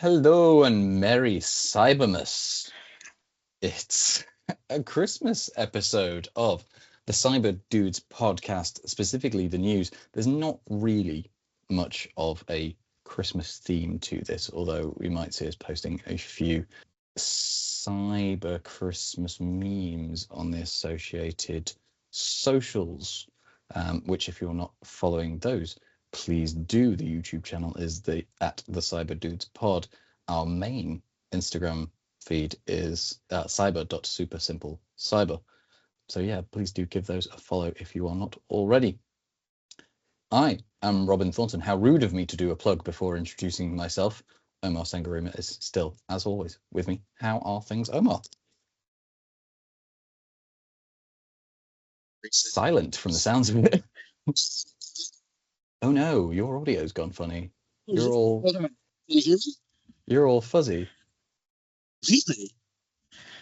Hello and Merry Cybermas. It's a Christmas episode of the CyberDudes podcast, specifically the news. There's not really much of a Christmas theme to this, although we might see us posting a few cyber Christmas memes on the associated socials, which if you're not following those, please do. The YouTube channel is at the CyberDudes pod. Our main Instagram feed is cyber.supersimplecyber. So yeah, please do give those a follow if you are not already. I am Robin Thornton. How rude of me to do a plug before introducing myself. Omar Sengaruma is still, as always, with me. How are things, Omar? Silent from the sounds of it. Oh no, your audio's gone funny. You're all. Hold on. Can you hear me? You're all fuzzy. Really?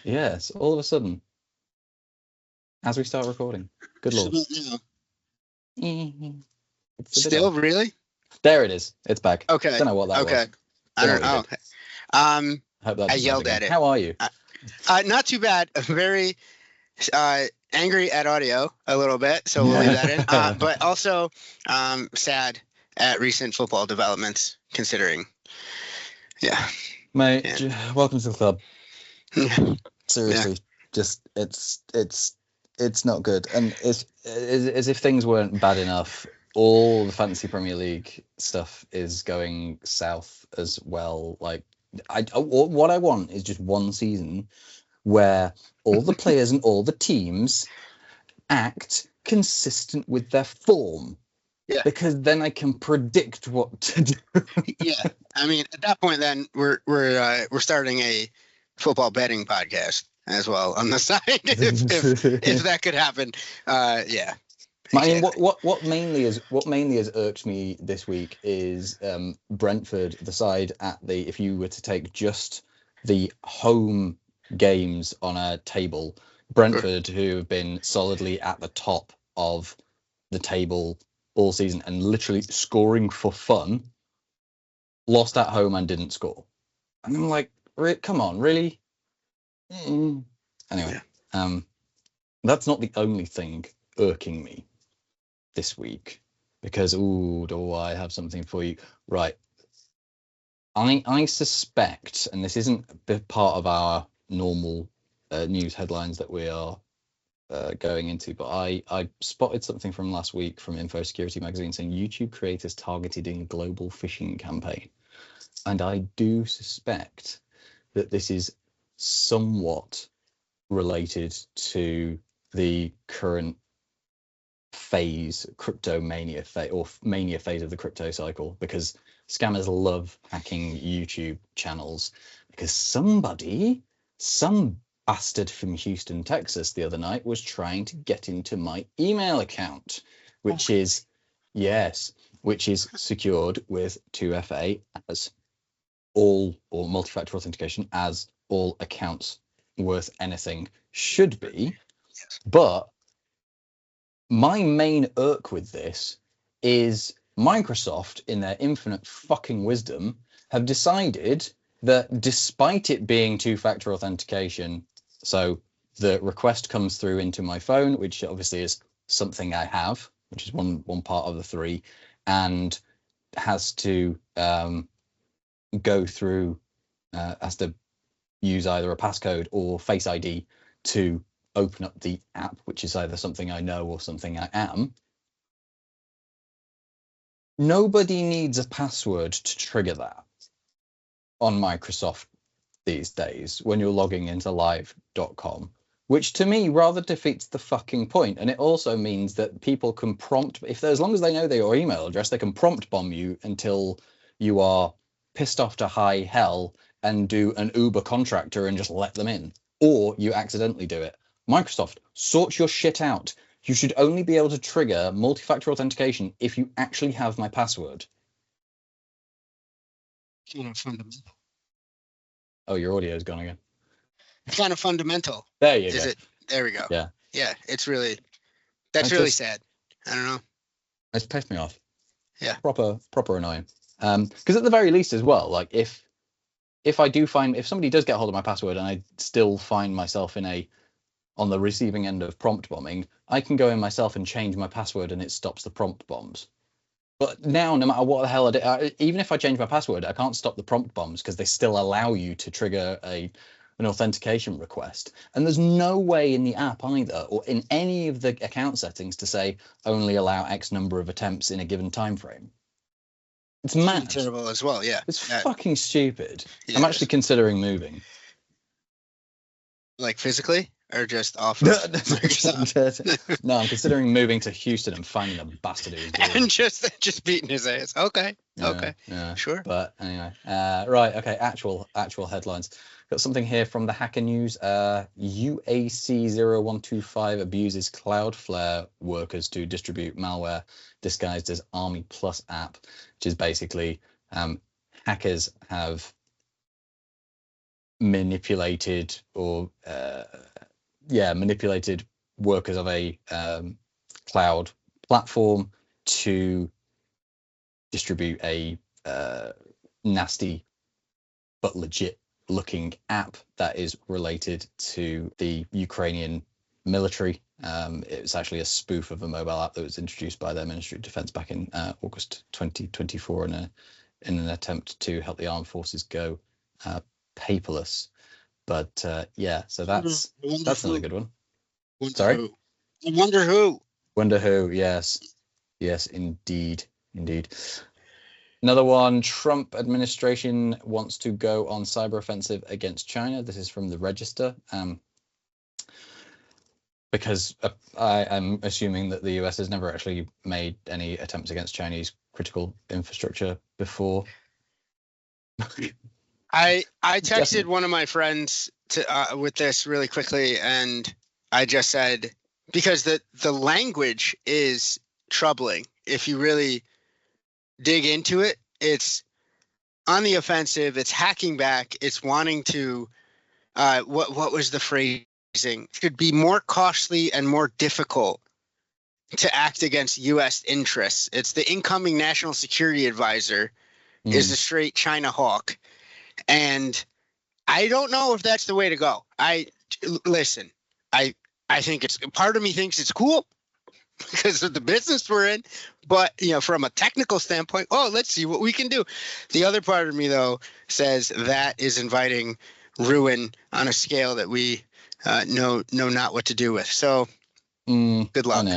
Yes, all of a sudden. As we start recording. Good lord. Still, really? There it is. It's back. Okay. Don't know what that was. Okay. I don't know. Hope that I yelled at it. How are you? Not too bad. Very angry at audio a little bit, so we'll leave that in. But also sad at recent football developments, considering. Yeah. Mate, welcome to the club. Yeah. Seriously, just it's not good. And it's as if things weren't bad enough. All the Fantasy Premier League stuff is going south as well. Like, what I want is just one season where all the players and all the teams act consistent with their form. Yeah. Because then I can predict what to do. Yeah. I mean, at that point, then we're starting a football betting podcast as well on the side if that could happen. Yeah. I mean, what mainly has irked me this week is Brentford, the side if you were to take just the home games on a table, Brentford, who have been solidly at the top of the table all season and literally scoring for fun, lost at home and didn't score. And I'm like, come on, really? Anyway, that's not the only thing irking me this week, because do I have something for you? Right. I suspect, and this isn't a part of our normal news headlines that we are going into, but I spotted something from last week from Info Security magazine saying YouTube creators targeted in global phishing campaign. And I do suspect that this is somewhat related to the current crypto mania phase, or mania phase of the crypto cycle, because scammers love hacking YouTube channels. Because some bastard from Houston, Texas the other night was trying to get into my email account, which is secured with 2FA as all, or multi-factor authentication, as all accounts worth anything should be. But my main irk with this is Microsoft, in their infinite fucking wisdom, have decided that despite it being two-factor authentication, so the request comes through into my phone, which obviously is something I have, which is one part of the three, and has to go through, has to use either a passcode or Face ID to open up the app, which is either something I know or something I am. Nobody needs a password to trigger that on Microsoft these days when you're logging into live.com, which to me rather defeats the fucking point. And it also means that people can as long as they know your email address, they can prompt bomb you until you are pissed off to high hell and do an Uber contractor and just let them in, or you accidentally do it. Microsoft, sort your shit out. You should only be able to trigger multi-factor authentication if you actually have my password. Kind of fundamental. Oh, your audio's gone again. It's kind of fundamental. There you go. Is it? There we go. Yeah. Yeah, it's really, that's really sad. I don't know. It's pissed me off. Yeah. Proper annoying. Because at the very least as well, like if if somebody does get hold of my password and I still find myself on the receiving end of prompt bombing, I can go in myself and change my password and it stops the prompt bombs. But now, no matter what the hell I do, even if I change my password, I can't stop the prompt bombs because they still allow you to trigger an authentication request. And there's no way in the app either, or in any of the account settings, to say only allow X number of attempts in a given time frame. It's mad. Terrible as well, yeah. It's fucking stupid. Yeah, I'm actually considering moving. Like physically? Or just off of Microsoft? No, I'm considering moving to Houston and finding the bastard who's doing and just beating his ass. Okay. Yeah. Sure. But anyway, right. Okay. Actual headlines. Got something here from the Hacker News. UAC0125 abuses Cloudflare workers to distribute malware disguised as Army Plus app, which is basically hackers have manipulated workers of a cloud platform to distribute a nasty but legit looking app that is related to the Ukrainian military. It's actually a spoof of a mobile app that was introduced by their Ministry of Defense back in August 2024 in an attempt to help the armed forces go paperless. But yeah, so that's another good one. Sorry? I wonder who. Yes, indeed. Another one, Trump administration wants to go on cyber offensive against China. This is from the Register. Because I am assuming that the US has never actually made any attempts against Chinese critical infrastructure before. I texted one of my friends with this really quickly, and I just said, because the language is troubling. If you really dig into it, it's on the offensive, it's hacking back, it's wanting to what was the phrasing? It should be more costly and more difficult to act against US interests. It's the incoming national security advisor is a straight China hawk. And I don't know if that's the way to go. I think it's, part of me thinks it's cool because of the business we're in, but from a technical standpoint, let's see what we can do. The other part of me though says that is inviting ruin on a scale that we know not what to do with. So good luck. I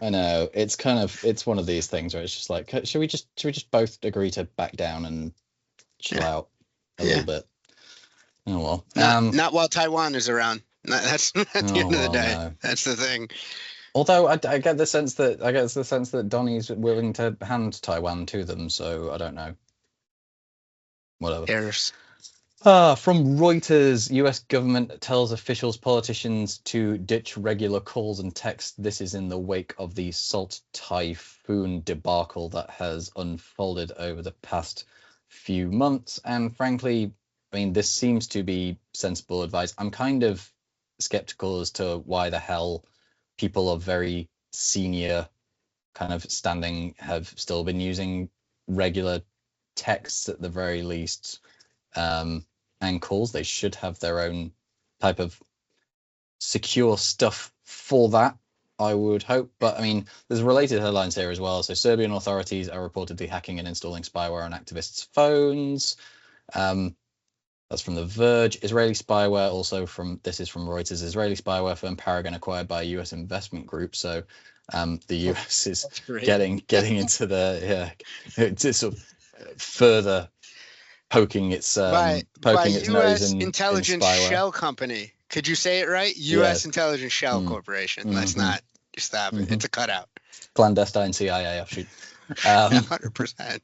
know. It's one of these things where it's just like, should we just both agree to back down and chill out a little bit? Oh well. Not while Taiwan is around. That's at the end of the day. No. That's the thing. Although I get the sense that Donnie's willing to hand Taiwan to them, so I don't know. Whatever. Errors. From Reuters, US government tells officials, politicians to ditch regular calls and texts. This is in the wake of the Salt Typhoon debacle that has unfolded over the past few months. And frankly, I mean, this seems to be sensible advice. I'm kind of skeptical as to why the hell people of very senior kind of standing have still been using regular texts at the very least, and calls. They should have their own type of secure stuff for that, I would hope. But I mean, there's related headlines here as well. So Serbian authorities are reportedly hacking and installing spyware on activists' phones. That's from The Verge. Israeli spyware, this is from Reuters. Israeli spyware firm Paragon acquired by a US investment group. So the US is getting into it's sort of further poking its by its US nose in intelligence shell company. Could you say it right? US Intelligence Shell Corporation. Let's not stop it. It's a cutout. Clandestine CIA offshoot. 100%.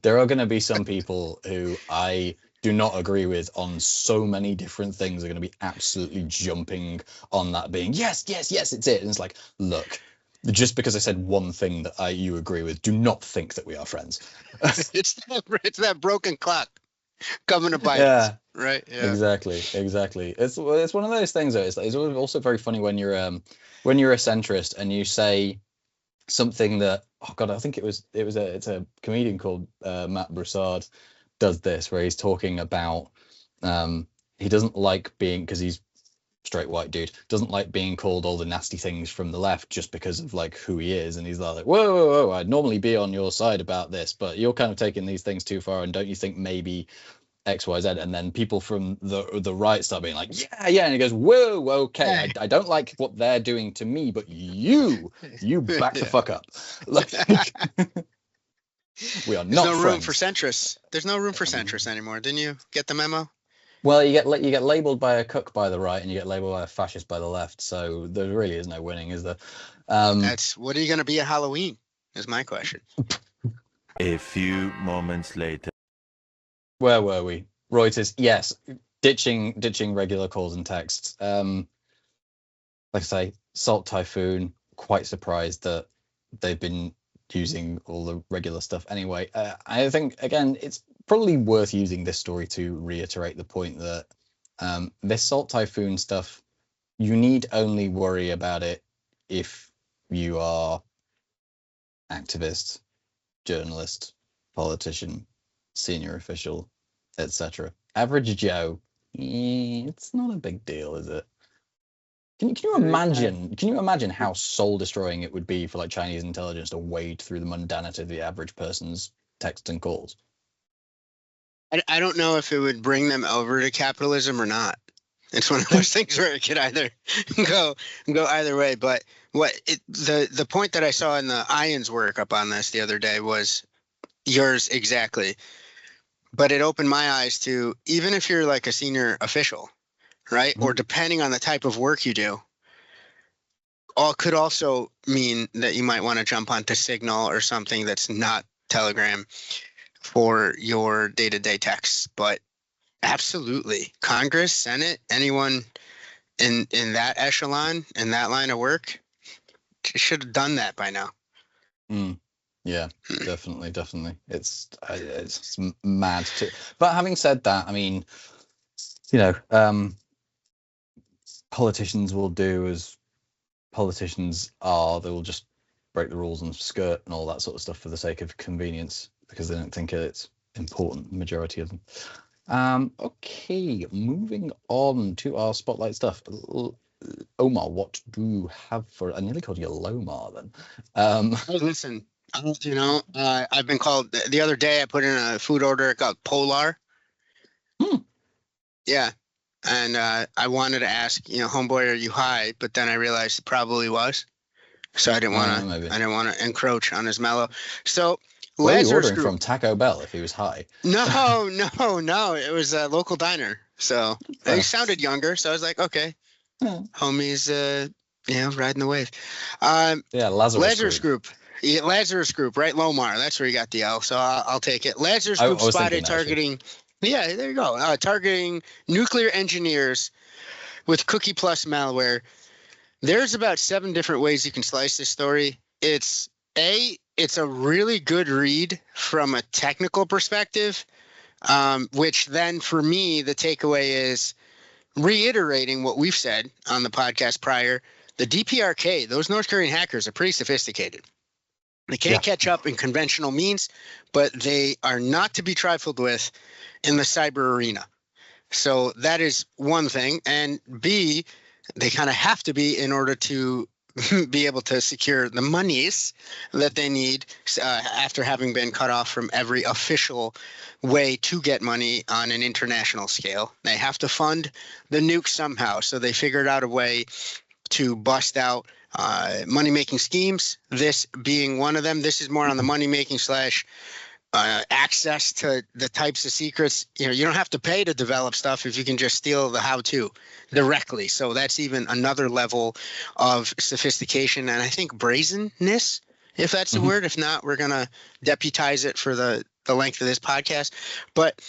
There are going to be some people who I do not agree with on so many different things are going to be absolutely jumping on that, being yes, it's it. And it's like, look, just because I said one thing that you agree with, do not think that we are friends. it's that broken clock coming to bite us, right? Yeah. Exactly. It's one of those things though. It's also very funny when you're a centrist and you say something that, oh god, I think it's a comedian called Matt Broussard, does this, where he's talking about he doesn't like being, because he's straight white dude, doesn't like being called all the nasty things from the left just because of like who he is, and he's like, whoa, whoa, whoa, I'd normally be on your side about this, but you're kind of taking these things too far, and don't you think maybe XYZ? And then people from the right start being like, yeah, and he goes, whoa, okay, I don't like what they're doing to me, but you back the fuck up. Like, we are not There's no friends. room for centrists. There's no room for centrists anymore. Didn't you get the memo? Well, you get labeled by a cook by the right, and you get labeled by a fascist by the left. So there really is no winning, is there? What are you going to be at Halloween? Is my question. A few moments later. Where were we? Reuters, yes, ditching regular calls and texts. Like I say, Salt Typhoon. Quite surprised that they've been using all the regular stuff anyway. I think, again, it's probably worth using this story to reiterate the point that this Salt Typhoon stuff, you need only worry about it if you are activist, journalist, politician, senior official, etc. Average Joe, it's not a big deal, is it? Can you imagine? Can you imagine how soul destroying it would be for like Chinese intelligence to wade through the mundanity of the average person's texts and calls? I don't know if it would bring them over to capitalism or not. It's one of those things where it could either go either way. But the point that I saw in the Ian's work up on this the other day was yours exactly. But it opened my eyes to, even if you're like a senior official, right? Mm-hmm. Or depending on the type of work you do, could also mean that you might want to jump onto Signal or something that's not Telegram for your day-to-day texts. But absolutely, Congress, Senate, anyone in that echelon, in that line of work, should have done that by now. Yeah, definitely. It's mad. But having said that, I mean, politicians will do as politicians are. They will just break the rules and skirt and all that sort of stuff for the sake of convenience, because they don't think it's important, the majority of them. Okay, moving on to our spotlight stuff. Omar, what do you have for... I nearly called you Lomar then. Listen, I've been called... The other day I put in a food order called Polar. Yeah. And I wanted to ask, homeboy, are you high? But then I realized it probably was. So I didn't want to encroach on his mellow. So Lazarus Group from Taco Bell if he was high. No. It was a local diner. So he sounded younger. So I was like, okay, homies, riding the wave. Lazarus Group. Yeah, Lazarus Group, right? Lomar. That's where you got the L. So I'll take it. Lazarus Group spotted targeting. Yeah, there you go. Targeting nuclear engineers with Cookie Plus malware. There's about 7 different ways you can slice this story. It's a really good read from a technical perspective, which then for me, the takeaway is reiterating what we've said on the podcast prior. The DPRK, those North Korean hackers are pretty sophisticated. They can't catch up in conventional means, but they are not to be trifled with in the cyber arena. So that is one thing. And B, they kind of have to be in order to be able to secure the monies that they need after having been cut off from every official way to get money on an international scale. They have to fund the nuke somehow. So they figured out a way to bust out money-making schemes, this being one of them. This is more on the money-making / access to the types of secrets. You don't have to pay to develop stuff if you can just steal the how-to directly. So that's even another level of sophistication and I think brazenness, if that's the word. If not, we're going to deputize it for the length of this podcast. But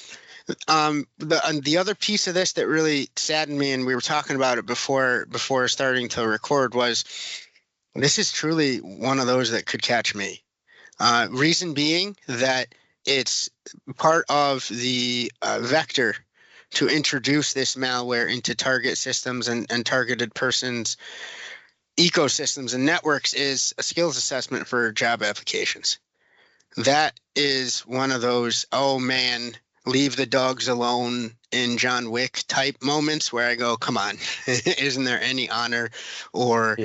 the other piece of this that really saddened me, and we were talking about it before starting to record, was this is truly one of those that could catch me. Reason being that it's part of the vector to introduce this malware into target systems and targeted persons' ecosystems and networks is a skills assessment for job applications. That is one of those, oh man, leave the dogs alone in John Wick type moments where I go, come on, isn't there any honor or,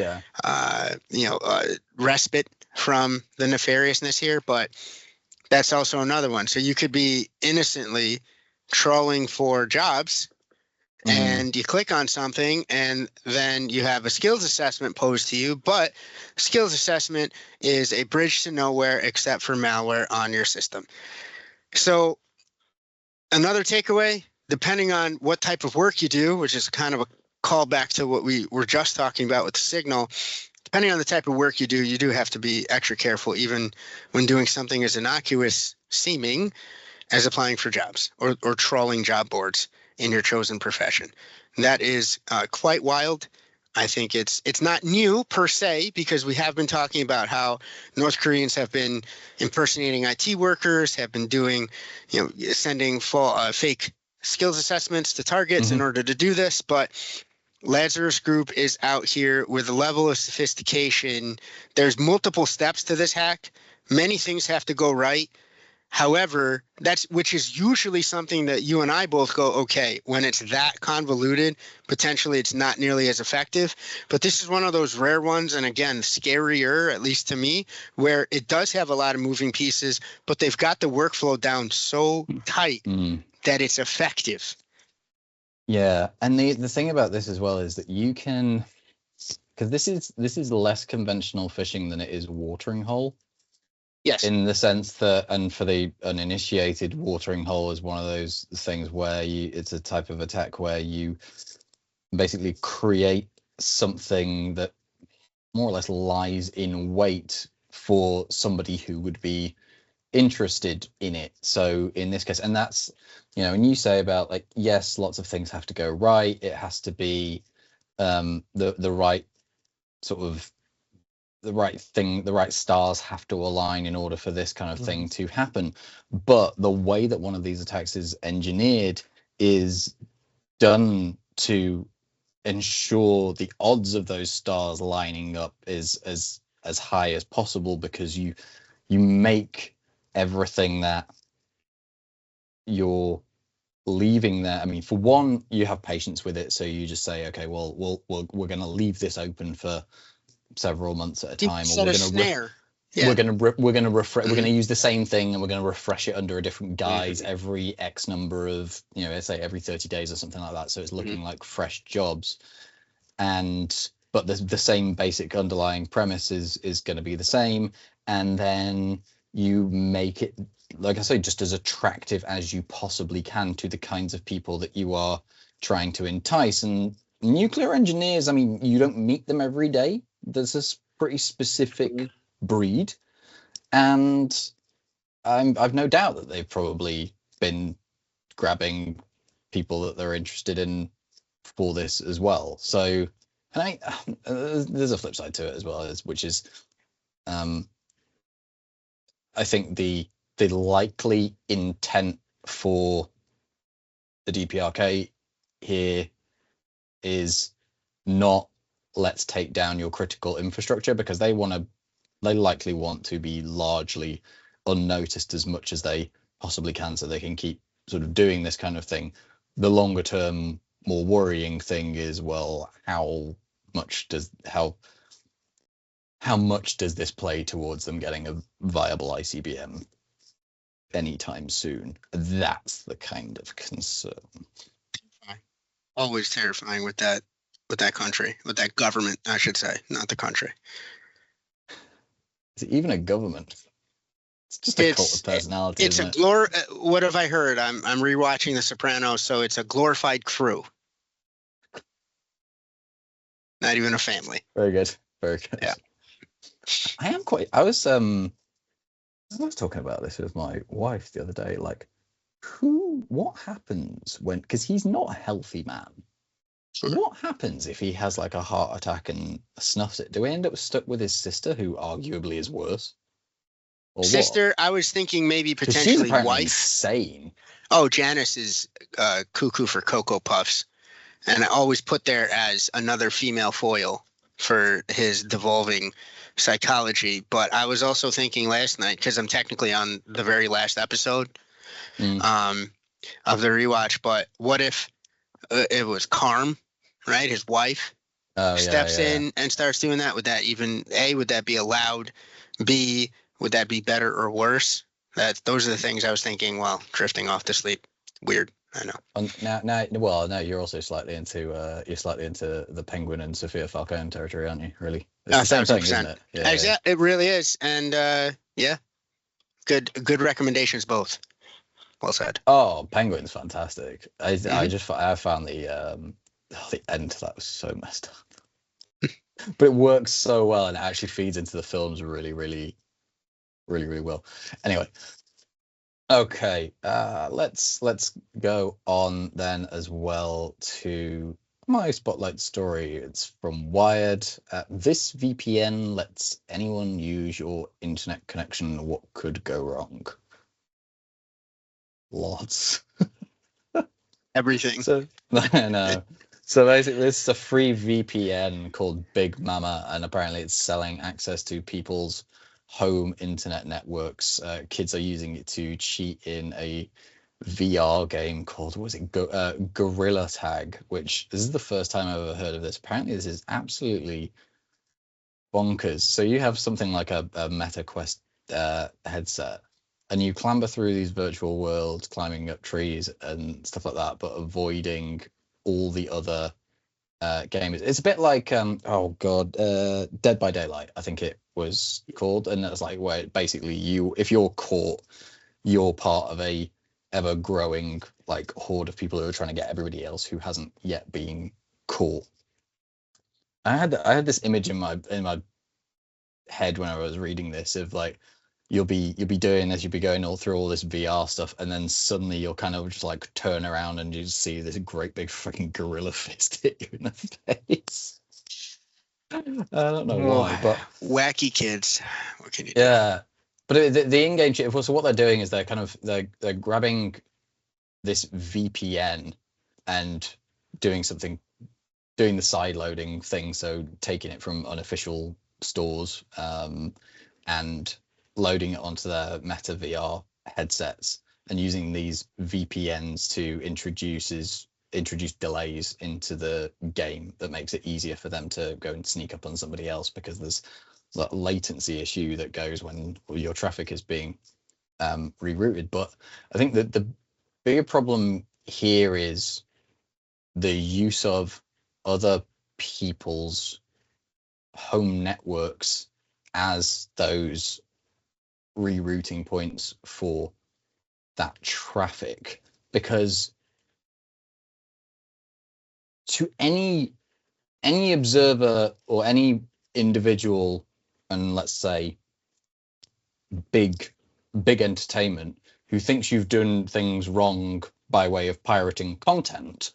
respite from the nefariousness here? But that's also another one. So you could be innocently trolling for jobs and you click on something and then you have a skills assessment posed to you, but skills assessment is a bridge to nowhere except for malware on your system. So another takeaway, depending on what type of work you do, which is kind of a callback to what we were just talking about with the signal, depending on the type of work you do have to be extra careful, even when doing something as innocuous seeming as applying for jobs or trawling job boards in your chosen profession. That is quite wild. I think it's not new per se, because we have been talking about how North Koreans have been impersonating IT workers, have been doing, sending fake skills assessments to targets in order to do this. But Lazarus Group is out here with a level of sophistication. There's multiple steps to this hack. Many things have to go right. However, which is usually something that you and I both go, okay, when it's that convoluted, potentially it's not nearly as effective. But this is one of those rare ones, and again, scarier, at least to me, where it does have a lot of moving pieces, but they've got the workflow down so tight that it's effective. Yeah, and the thing about this as well is that you can, because this is less conventional phishing than it is watering hole. Yes. In the sense that, and for the uninitiated, watering hole is one of those things where it's a type of attack where you basically create something that more or less lies in wait for somebody who would be interested in it. So in this case, and that's, and you say about, like, yes, lots of things have to go right. It has to be the right sort of, the right thing, the right stars have to align in order for this kind of thing to happen. But the way that one of these attacks is engineered is done to ensure the odds of those stars lining up is as high as possible, because you make everything that you're leaving there. I mean, for one, you have patience with it, so you just say, okay, well, we're going to leave this open for several months at a time, or we're going to use the same thing and we're going to refresh it under a different guise every X number of, let's say every 30 days or something like that, so it's looking like fresh jobs. But the same basic underlying premise is going to be the same, and then you make it, like I say, just as attractive as you possibly can to the kinds of people that you are trying to entice. And nuclear engineers, I mean, you don't meet them every day. There's this pretty specific breed, and I've no doubt that they've probably been grabbing people that they're interested in for this as well. So, and there's a flip side to it as well, which is, I think the likely intent for the DPRK here is not, let's take down your critical infrastructure, because they likely want to be largely unnoticed as much as they possibly can, so they can keep sort of doing this kind of thing. The longer term, more worrying thing is, well, how much does this play towards them getting a viable ICBM anytime soon? That's the kind of concern. Always terrifying with that country, with that government, I should say, not the country. Is it even a government? It's just a cult of personality. It's what have I heard? I'm rewatching The Sopranos, so it's a glorified crew. Not even a family. Very good. Very good. Yeah. I was talking about this with my wife the other day, like, what happens when, because he's not a healthy man. So what happens if he has like a heart attack and snuffs it? Do we end up stuck with his sister, who arguably is worse? Or sister, what? I was thinking maybe potentially she's wife. Insane. Oh, Janice is cuckoo for Cocoa Puffs, and I always put there as another female foil for his devolving psychology. But I was also thinking last night, because I'm technically on the very last episode. of the rewatch, but what if it was Carm, right? His wife steps in and starts doing that. Would that even would that be allowed? B, would that be better or worse? Those are the things I was thinking while drifting off to sleep. Weird, I know. Now, you're also slightly into the Penguin and Sophia Falcone territory, aren't you? Really, it's the same thing, isn't it? Yeah, it really is, and yeah, good recommendations both. Well said. Oh, Penguin's fantastic. I found the end to that was so messed up, but it works so well, and it actually feeds into the films really, really, really, really well. Anyway, okay, let's go on then as well to my spotlight story. It's from Wired. This VPN lets anyone use your internet connection. What could go wrong? Lots. Everything. So I know. So basically, this is a free VPN called Big Mama, and apparently it's selling access to people's home internet networks. Kids are using it to cheat in a VR game called, what was it, Gorilla Tag, which this is the first time I've ever heard of this. Apparently this is absolutely bonkers. So you have something like a Meta Quest headset, and you clamber through these virtual worlds, climbing up trees and stuff like that, but avoiding all the other games. It's a bit like Dead by Daylight, I think it was called, and it's like where basically if you're caught, you're part of a ever growing like horde of people who are trying to get everybody else who hasn't yet been caught. I had this image in my head when I was reading this of like you'll be doing this, you'll be going all through all this VR stuff, and then suddenly you'll kind of just like turn around and you just see this great big fucking gorilla fist hit you in the face. I don't know why, but wacky kids. What can you do? Yeah, but the in-game so what they're doing is they're grabbing this VPN and doing the side loading thing, so taking it from unofficial stores and loading it onto their Meta VR headsets and using these VPNs to introduce delays into the game that makes it easier for them to go and sneak up on somebody else, because there's that latency issue that goes when your traffic is being rerouted. But I think that the bigger problem here is the use of other people's home networks as those rerouting points for that traffic, because to any observer or any individual, and let's say big entertainment, who thinks you've done things wrong by way of pirating content,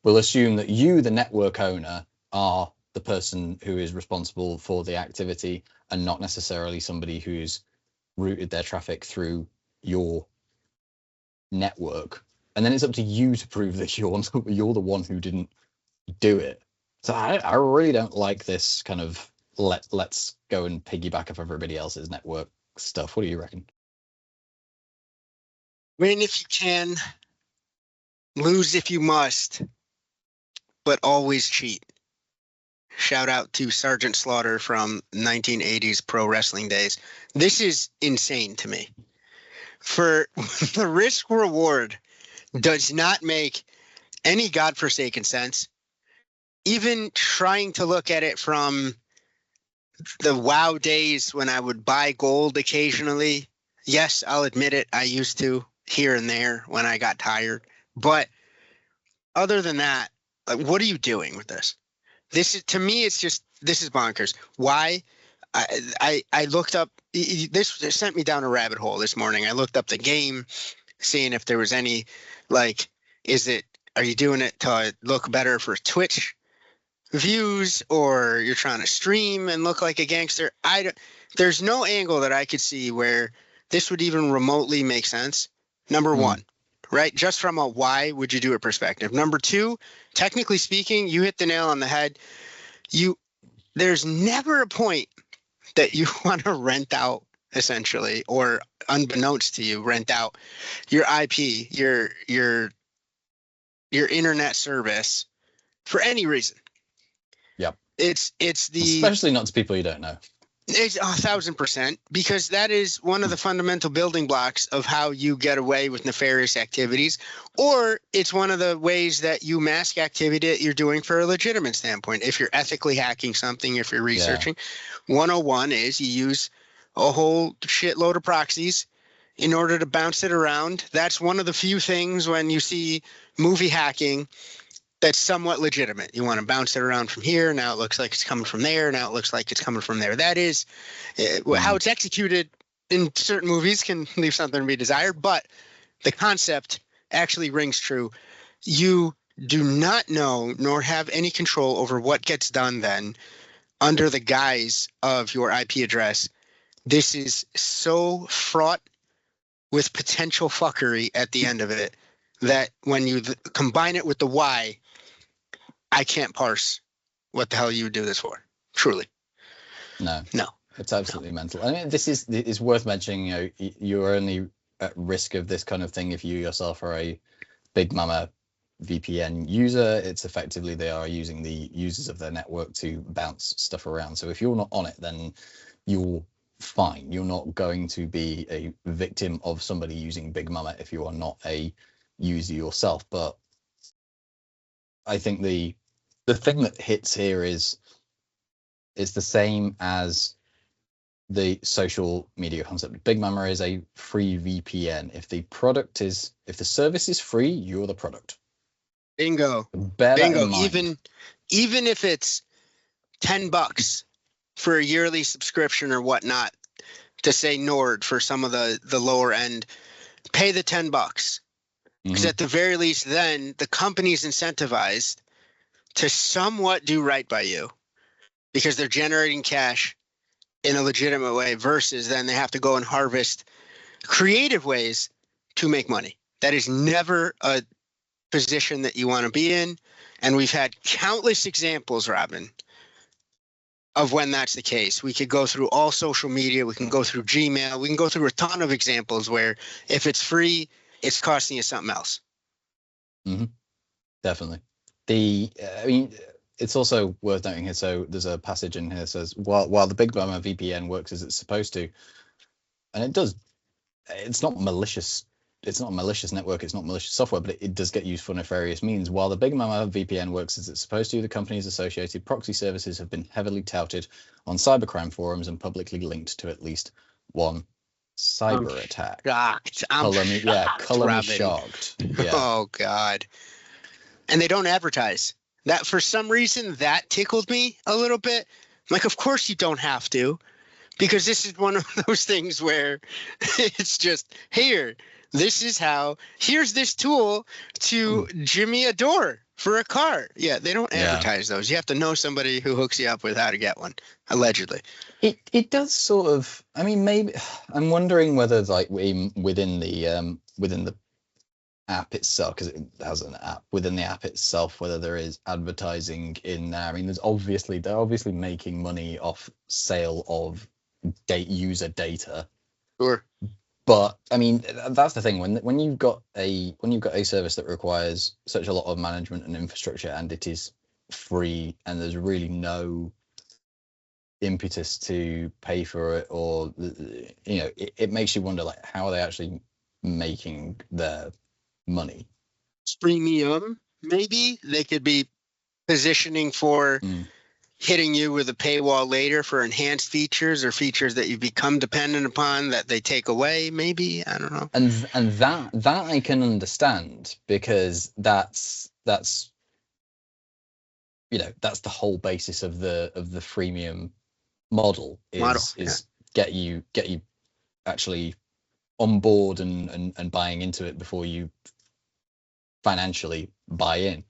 will assume that you, the network owner, are the person who is responsible for the activity and not necessarily somebody who's routed their traffic through your network. And then it's up to you to prove that you're the one who didn't do it. So I really don't like this kind of let's go and piggyback off everybody else's network stuff. What do you reckon? Win if you can, lose if you must, but always cheat. Shout out to Sergeant Slaughter from 1980s pro wrestling days. This is insane to me. For the risk reward does not make any godforsaken sense. Even trying to look at it from the WoW days when I would buy gold occasionally. Yes, I'll admit it. I used to here and there when I got tired. But other than that, like, what are you doing with this? This is, to me, this is bonkers. Why? I looked up, this sent me down a rabbit hole this morning. I looked up the game, seeing if there was any, like, are you doing it to look better for Twitch views, or you're trying to stream and look like a gangster? There's no angle that I could see where this would even remotely make sense. Number one, right? Just from a why would you do it perspective. Number two, technically speaking, you hit the nail on the head. There's never a point that you want to rent out essentially, or unbeknownst to you, rent out your IP, your internet service for any reason. Yep. It's especially not to people you don't know. It's 1,000%, because that is one of the fundamental building blocks of how you get away with nefarious activities, or it's one of the ways that you mask activity that you're doing for a legitimate standpoint. If you're ethically hacking something, if you're researching, 101 is you use a whole shitload of proxies in order to bounce it around. That's one of the few things when you see movie hacking that's somewhat legitimate. You want to bounce it around from here. Now it looks like it's coming from there. Now it looks like it's coming from there. That is how it's executed in certain movies can leave something to be desired, but the concept actually rings true. You do not know nor have any control over what gets done then under the guise of your IP address. This is so fraught with potential fuckery at the end of it that when you combine it with the why, I can't parse what the hell you would do this for. Truly. No. It's absolutely mental. I mean, this is worth mentioning. You know, you're only at risk of this kind of thing if you yourself are a Big Mama VPN user. It's effectively they are using the users of their network to bounce stuff around. So if you're not on it, then you're fine. You're not going to be a victim of somebody using Big Mama if you are not a user yourself. But I think the thing that hits here is the same as the social media concept. Big Mama is a free VPN. If the service is free, you're the product. Bingo. Bingo. Even if it's $10 for a yearly subscription or whatnot, to say Nord for some of the lower end, pay the $10. Because at the very least, then the company's incentivized to somewhat do right by you because they're generating cash in a legitimate way versus then they have to go and harvest creative ways to make money. That is never a position that you want to be in. And we've had countless examples, Robin, of when that's the case. We could go through all social media. We can go through Gmail. We can go through a ton of examples where if it's free, it's costing you something else. Definitely. I mean, it's also worth noting here. So there's a passage in here that says, while the Big Mama VPN works as it's supposed to, and it does, it's not malicious. It's not a malicious network. It's not malicious software, but it does get used for nefarious means. While the Big Mama VPN works as it's supposed to, the company's associated proxy services have been heavily touted on cybercrime forums and publicly linked to at least one cyber attack. Shocked. Color me shocked. Yeah. Oh God. And they don't advertise. That for some reason that tickled me a little bit. I'm like, of course you don't have to, because this is one of those things where it's just here. This is here's this tool to jimmy a door for a car. Yeah, they don't advertise those. You have to know somebody who hooks you up with how to get one, allegedly. It does sort of, I mean, maybe I'm wondering whether like within the app itself, because it has an app within the app itself, whether there is advertising in there. I mean, they're obviously making money off sale of user data. Sure. But I mean, that's the thing. When you've got a service that requires such a lot of management and infrastructure, and it is free, and there's really no impetus to pay for it, or it makes you wonder, like, how are they actually making their money? Premium, maybe they could be positioning for hitting you with a paywall later for enhanced features or features that you've become dependent upon that they take away. Maybe, I don't know. And that I can understand, because that's the whole basis of the freemium model is get you actually on board and buying into it before you financially buy in.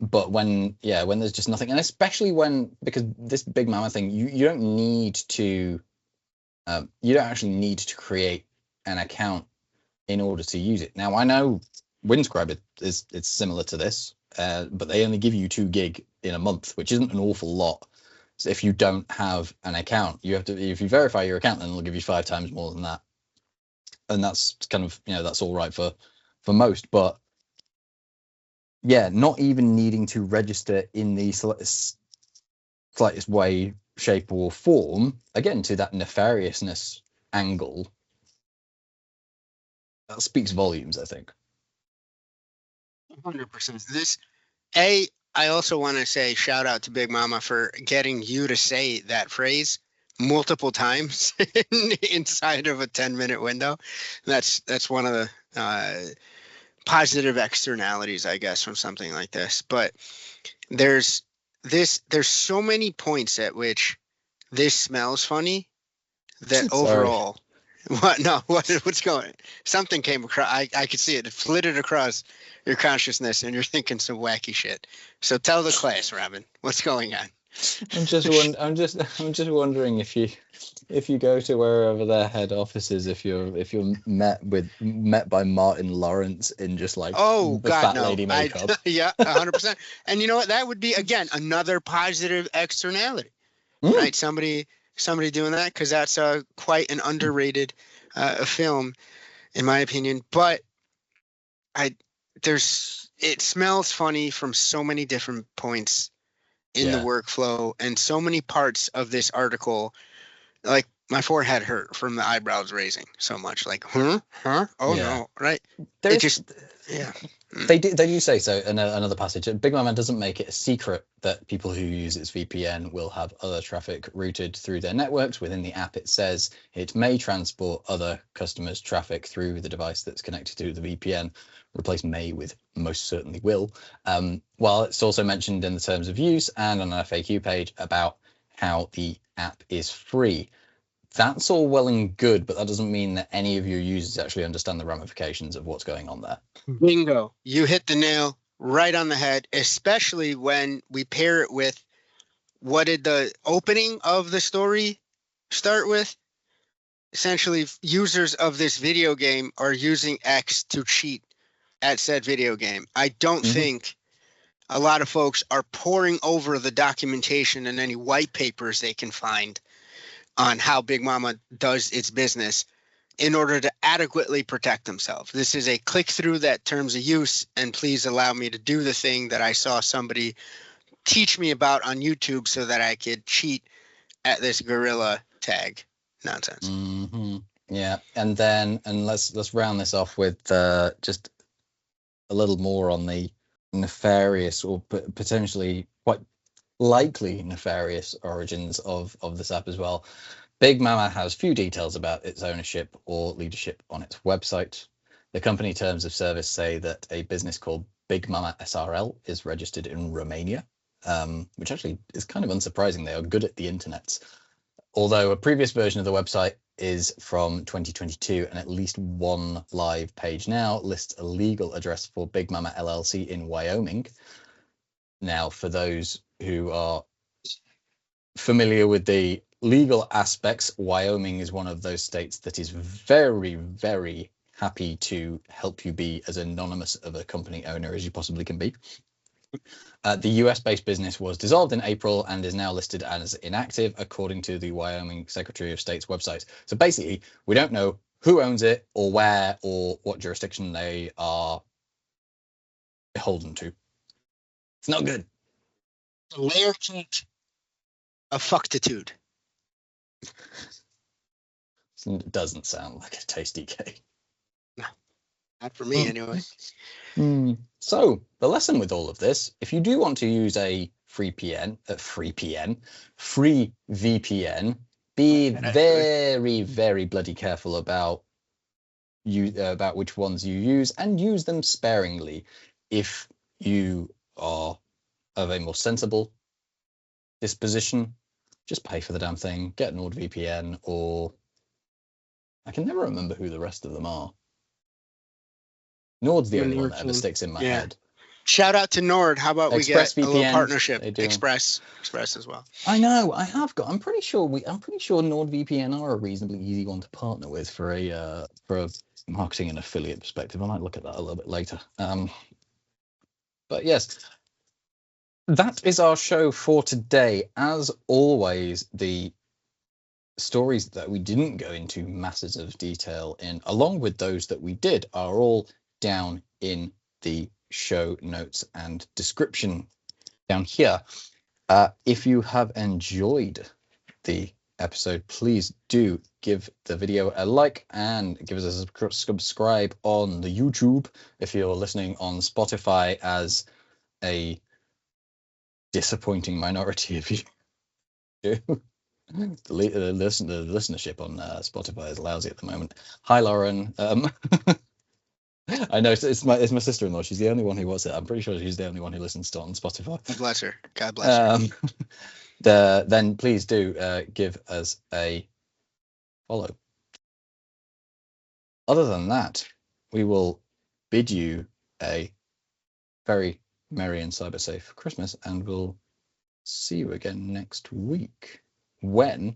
But when there's just nothing, and especially because this Big Mama thing, you don't actually need to create an account in order to use it. Now I know Windscribe it's similar to this, but they only give you 2 gig in a month, which isn't an awful lot. So if you don't have an account, you have to, if you verify your account, then they'll give you 5 times more than that. And that's kind of, that's all right for most. But yeah, not even needing to register in the slightest way, shape, or form, again, to that nefariousness angle, that speaks volumes, I think. 100%. I also want to say shout out to Big Mama for getting you to say that phrase multiple times inside of a 10-minute window. That's one of the positive externalities, I guess, from something like this. But there's so many points at which this smells funny that overall, what's going? Something came across. I could see it. It flitted across your consciousness, and you're thinking some wacky shit. So tell the class, Robin, what's going on? I'm just wondering if you go to wherever their head office is, if you're met by Martin Lawrence in just like fat lady makeup. Yeah, 100%. And you know what? That would be, again, another positive externality, right? Somebody doing that, because that's quite an underrated film, in my opinion. But it smells funny from so many different points in the workflow, and so many parts of this article, like my forehead hurt from the eyebrows raising so much. Like, no, right? They do say so. Another passage. Big Mama doesn't make it a secret that people who use its VPN will have other traffic routed through their networks. Within the app, it says it may transport other customers' traffic through the device that's connected to the VPN. Replace may with most certainly will. While it's also mentioned in the terms of use and on an FAQ page about how the app is free. That's all well and good, but that doesn't mean that any of your users actually understand the ramifications of what's going on there. Bingo. You hit the nail right on the head, especially when we pair it with what did the opening of the story start with? Essentially, users of this video game are using X to cheat at said video game. I don't think a lot of folks are poring over the documentation and any white papers they can find on how Big Mama does its business in order to adequately protect themselves. This is a click through that terms of use, and please allow me to do the thing that I saw somebody teach me about on YouTube so that I could cheat at this gorilla tag nonsense. Yeah, and let's round this off with just a little more on the nefarious, or potentially quite likely nefarious origins of this app as well. Big Mama has few details about its ownership or leadership on its website. The company terms of service say that a business called Big Mama SRL is registered in Romania, which actually is kind of unsurprising. They are good at the internet. Although a previous version of the website is from 2022, and at least one live page now lists a legal address for Big Mama LLC in Wyoming. Now, for those who are familiar with the legal aspects, Wyoming is one of those states that is very, very happy to help you be as anonymous of a company owner as you possibly can be. The US-based business was dissolved in April and is now listed as inactive, according to the Wyoming Secretary of State's website. So basically, we don't know who owns it or where or what jurisdiction they are beholden to. It's not good. Layer cake of fucktitude. It doesn't sound like a tasty cake. No, not for me anyway. So the lesson with all of this, if you do want to use a free VPN, be very, very bloody careful about which ones you use, and use them sparingly. If you are of a more sensible disposition, just pay for the damn thing, get NordVPN, or I can never remember who the rest of them are. Nord's the only one that ever sticks in my head. Shout out to Nord. How about we get a little partnership? Express as well. I know. I have got. I'm pretty sure NordVPN are a reasonably easy one to partner with for a marketing and affiliate perspective. I might look at that a little bit later. But yes, that is our show for today. As always, the stories that we didn't go into masses of detail in, along with those that we did, are all down in the show notes and description down here. If you have enjoyed the episode, please do give the video a like and give us a subscribe on the YouTube if you're listening on Spotify as a disappointing minority of you do. The listenership on Spotify is lousy at the moment. Hi, Lauren. I know it's my sister-in-law. She's the only one who watches it. I'm pretty sure she's the only one who listens to it on Spotify. God bless her. God bless her. Then please do give us a follow. Other than that, we will bid you a very merry and cyber safe Christmas, and we'll see you again next week when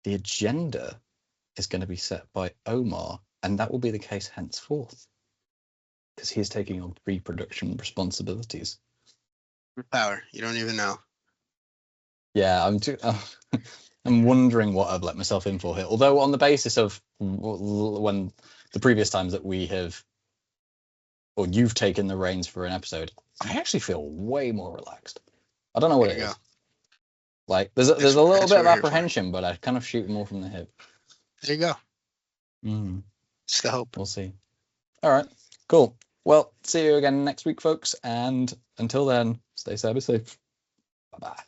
the agenda is going to be set by Omar, and that will be the case henceforth because he is taking on pre-production responsibilities. Power. You don't even know. Yeah, I'm wondering what I've let myself in for here. Although on the basis of when the previous times that we have, or you've taken the reins for an episode, I actually feel way more relaxed. I don't know what it is. Like there's a little bit of apprehension, but I kind of shoot more from the hip. There you go. Mm. It's the hope. We'll see. All right, cool. Well, see you again next week, folks. And until then, stay cyber safe. Bye-bye.